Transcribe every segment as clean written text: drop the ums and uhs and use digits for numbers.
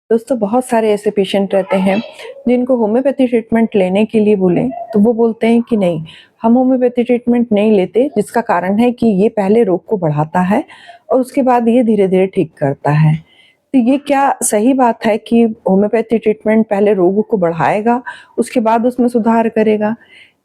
दोस्तों बहुत सारे ऐसे पेशेंट रहते हैं जिनको होम्योपैथी ट्रीटमेंट लेने के लिए बोलें तो वो बोलते हैं कि नहीं, हम होम्योपैथी ट्रीटमेंट नहीं लेते, जिसका कारण है कि ये पहले रोग को बढ़ाता है और उसके बाद ये धीरे धीरे ठीक करता है। तो ये क्या सही बात है कि होम्योपैथी ट्रीटमेंट पहले रोग को बढ़ाएगा, उसके बाद उसमें सुधार करेगा?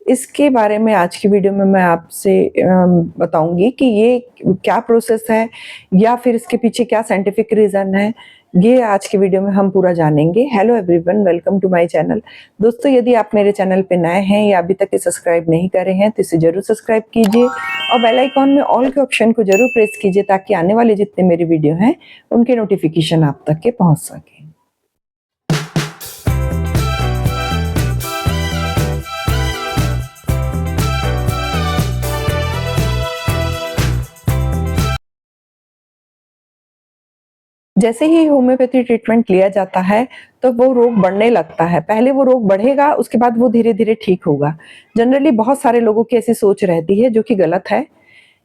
इसके बारे में आज की वीडियो में मैं आपसे बताऊंगी कि ये क्या प्रोसेस है या फिर इसके पीछे क्या साइंटिफिक रीज़न है। ये आज की वीडियो में हम पूरा जानेंगे। Hello everyone, welcome to my channel. दोस्तों, यदि आप मेरे चैनल पे नए हैं या अभी तक सब्सक्राइब नहीं करे हैं तो इसे जरूर सब्सक्राइब कीजिए और बेल आइकॉन में ऑल के ऑप्शन को जरूर प्रेस कीजिए ताकि आने वाले जितने मेरे वीडियो हैं उनके नोटिफिकेशन आप तक के पहुंच सके। जैसे ही होम्योपैथी ट्रीटमेंट लिया जाता है तो वो रोग बढ़ने लगता है। पहले वो रोग बढ़ेगा, उसके बाद वो धीरे धीरे ठीक होगा। जनरली बहुत सारे लोगों की ऐसी सोच रहती है जो कि गलत है।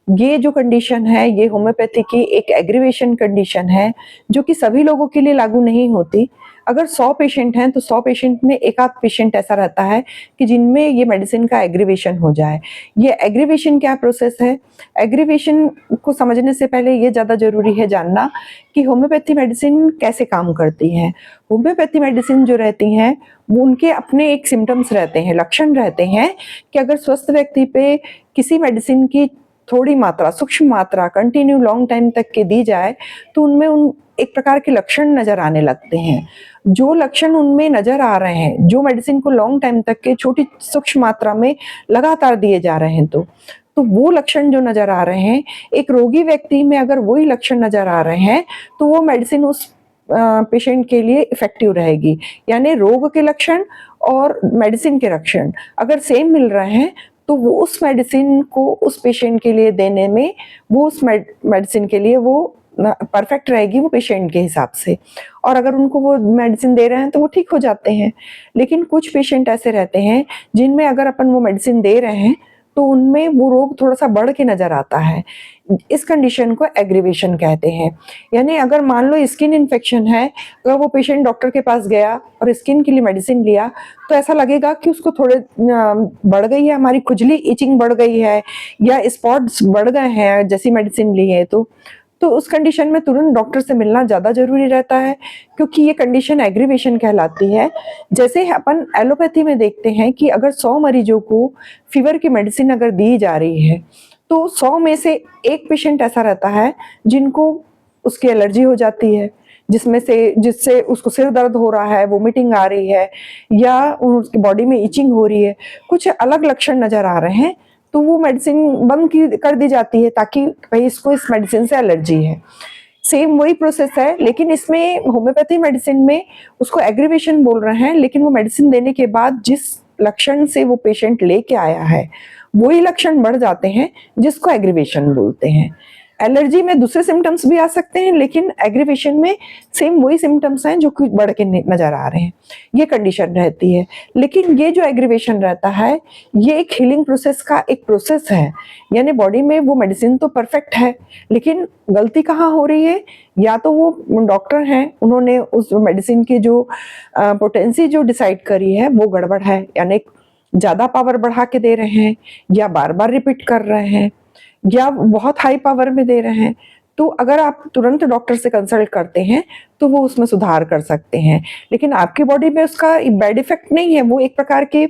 ये जो कंडीशन है ये होम्योपैथी की एक एग्रीवेशन कंडीशन है जो कि सभी लोगों के लिए लागू नहीं होती। अगर 100 पेशेंट हैं तो 100 पेशेंट में एक आध पेशेंट ऐसा रहता है कि जिनमें ये मेडिसिन का एग्रीवेशन हो जाए। ये एग्रीवेशन क्या प्रोसेस है? एग्रीवेशन को समझने से पहले ये ज़्यादा ज़रूरी है जानना कि होम्योपैथी मेडिसिन कैसे काम करती है। होम्योपैथी मेडिसिन जो रहती हैं वो उनके अपने एक सिम्टम्स रहते हैं, लक्षण रहते हैं कि अगर स्वस्थ व्यक्ति पे किसी मेडिसिन की थोड़ी मात्रा, सूक्ष्म मात्रा कंटिन्यू लॉन्ग टाइम तक के दी जाए तो उनमें उन एक प्रकार के लक्षण नजर आने लगते हैं। जो लक्षण उनमें नजर आ रहे हैं, जो मेडिसिन को लॉन्ग टाइम तक के छोटी सूक्ष्म मात्रा में लगातार दिए जा रहे हैं, तो वो लक्षण जो नजर आ रहे हैं, एक रोगी व्यक्ति में अगर वही लक्षण नजर आ रहे हैं तो वो मेडिसिन उस पेशेंट के लिए इफेक्टिव रहेगी। यानी रोग के लक्षण और मेडिसिन के लक्षण अगर सेम मिल रहे हैं तो वो उस मेडिसिन को उस पेशेंट के लिए देने में, वो उस मेडिसिन के लिए वो परफेक्ट रहेगी वो पेशेंट के हिसाब से। और अगर उनको वो मेडिसिन दे रहे हैं तो वो ठीक हो जाते हैं। लेकिन कुछ पेशेंट ऐसे रहते हैं जिनमें अगर अपन वो मेडिसिन दे रहे हैं तो उनमें वो रोग थोड़ा सा बढ़ के नजर आता है। इस कंडीशन को एग्रीवेशन कहते हैं। यानी अगर मान लो स्किन इन्फेक्शन है, अगर वो पेशेंट डॉक्टर के पास गया और स्किन के लिए मेडिसिन लिया तो ऐसा लगेगा कि उसको थोड़े बढ़ गई है, हमारी खुजली, इचिंग बढ़ गई है या स्पॉट्स बढ़ गए हैं जैसी मेडिसिन ली है तो उस कंडीशन में तुरंत डॉक्टर से मिलना ज़्यादा जरूरी रहता है, क्योंकि ये कंडीशन एग्रीवेशन कहलाती है। जैसे अपन एलोपैथी में देखते हैं कि अगर 100 मरीजों को फीवर की मेडिसिन अगर दी जा रही है तो 100 में से एक पेशेंट ऐसा रहता है जिनको उसकी एलर्जी हो जाती है, जिससे उसको सिर दर्द हो रहा है, वोमिटिंग आ रही है या उसकी बॉडी में इचिंग हो रही है, कुछ अलग लक्षण नजर आ रहे हैं, तो वो मेडिसिन बंद कर दी जाती है ताकि भाई इसको इस मेडिसिन से एलर्जी है। सेम वही प्रोसेस है, लेकिन इसमें होम्योपैथी मेडिसिन में उसको एग्रीवेशन बोल रहे हैं, लेकिन वो मेडिसिन देने के बाद जिस लक्षण से वो पेशेंट लेके आया है वही लक्षण बढ़ जाते हैं, जिसको एग्रीवेशन बोलते हैं। एलर्जी में दूसरे सिम्टम्स भी आ सकते हैं, लेकिन एग्रीवेशन में सेम वही सिम्टम्स हैं जो कि बढ़ के नजर आ रहे हैं। ये कंडीशन रहती है। लेकिन ये जो एग्रीवेशन रहता है ये एक हीलिंग प्रोसेस का एक प्रोसेस है। यानी बॉडी में वो मेडिसिन तो परफेक्ट है, लेकिन गलती कहाँ हो रही है? या तो वो डॉक्टर हैं, उन्होंने उस मेडिसिन की जो पोटेंसी जो डिसाइड करी है वो गड़बड़ है, यानी ज्यादा पावर बढ़ा के दे रहे हैं या बार बार रिपीट कर रहे हैं या बहुत हाई पावर में दे रहे हैं। तो अगर आप तुरंत डॉक्टर से कंसल्ट करते हैं तो वो उसमें सुधार कर सकते हैं। लेकिन आपकी बॉडी में उसका बैड इफेक्ट नहीं है, वो एक प्रकार के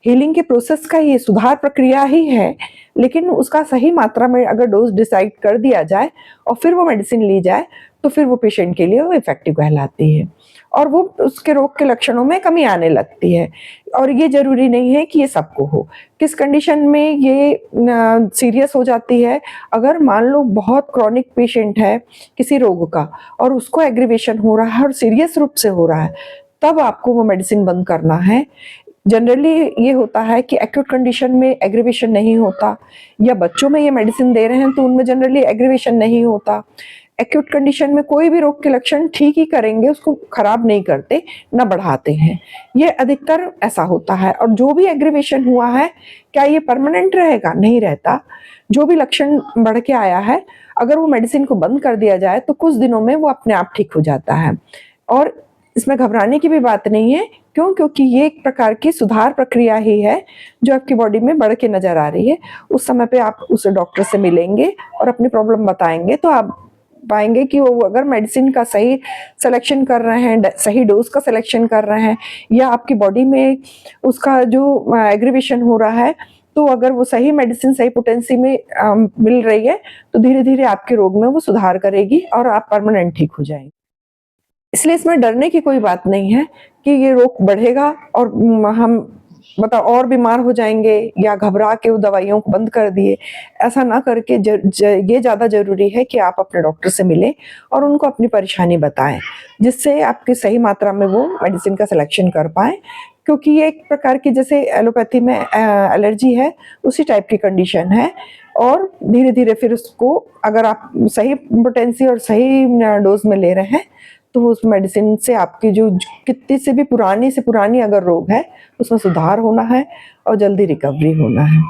हीलिंग के प्रोसेस का ही सुधार प्रक्रिया ही है। लेकिन उसका सही मात्रा में अगर डोज डिसाइड कर दिया जाए और फिर वो मेडिसिन ली जाए तो फिर वो पेशेंट के लिए वो इफेक्टिव कहलाती है और वो उसके रोग के लक्षणों में कमी आने लगती है। और ये जरूरी नहीं है कि ये सबको हो। किस कंडीशन में ये सीरियस हो जाती है? अगर मान लो बहुत क्रॉनिक पेशेंट है किसी रोग का और उसको एग्रीवेशन हो रहा है और सीरियस रूप से हो रहा है, तब आपको वो मेडिसिन बंद करना है। जनरली ये होता है कि एक्यूट कंडीशन में एग्रीवेशन नहीं होता, या बच्चों में ये मेडिसिन दे रहे हैं तो उनमें जनरली एग्रीवेशन नहीं होता। एक्यूट कंडीशन में कोई भी रोग के लक्षण ठीक ही करेंगे, उसको खराब नहीं करते, न बढ़ाते हैं। ये अधिकतर ऐसा होता है। और जो भी एग्रीवेशन हुआ है, क्या ये परमानेंट रहेगा? नहीं रहता। जो भी लक्षण बढ़ के आया है, अगर वो मेडिसिन को बंद कर दिया जाए तो कुछ दिनों में वो अपने आप ठीक हो जाता है। और इसमें घबराने की भी बात नहीं है। क्यों? क्योंकि ये एक प्रकार की सुधार प्रक्रिया ही है जो आपकी बॉडी में बढ़ के नज़र आ रही है। उस समय पे आप उस डॉक्टर से मिलेंगे और अपनी प्रॉब्लम बताएँगे तो आप पाएँगे कि वो अगर मेडिसिन का सही सिलेक्शन कर रहे हैं, सही डोज़ का सिलेक्शन कर रहे हैं, या आपकी बॉडी में उसका जो एग्रीवेशन हो रहा है, तो अगर वो सही मेडिसिन सही पोटेंसी में मिल रही है, तो धीरे-धीरे आपके रोग में वो सुधार करेगी और आप परमानेंट ठीक हो जाएँगे। इसलिए इसमें डरने की कोई बात नहीं है कि ये रोग बढ़ेगा और हम मतलब और बीमार हो जाएँगे या घबरा के वो दवाइयों को बंद कर दिए। ऐसा ना करके ये ज़्यादा ज़रूरी है कि आप अपने डॉक्टर से मिलें और उनको अपनी परेशानी बताएँ, जिससे आपकी सही मात्रा में वो मेडिसिन का सिलेक्शन कर पाएँ। क्योंकि ये एक प्रकार की जैसे एलोपैथी में एलर्जी है, उसी टाइप की कंडीशन है और धीरे-धीरे फिर उसको अगर आप सही पोटेंसी और सही डोज़ में ले रहे हैं, तो उस मेडिसिन से आपकी जो कितनी से पुरानी अगर रोग है, उसमें सुधार होना है और जल्दी रिकवरी होना है।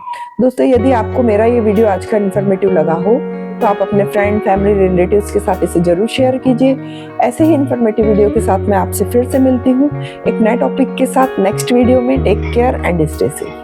दोस्तों, यदि आपको मेरा ये वीडियो आज का इन्फॉर्मेटिव लगा हो, तो आप अपने फ्रेंड, फैमिली, रिलेटिव्स के साथ इसे ज़रूर शेयर कीजिए। ऐसे ही इन्फॉर्मेटिव वीडियो के साथ मैं आपसे फिर से मिलती हूँ, एक नए टॉपिक के साथ नेक्स्ट वीडियो में। Take care and stay safe.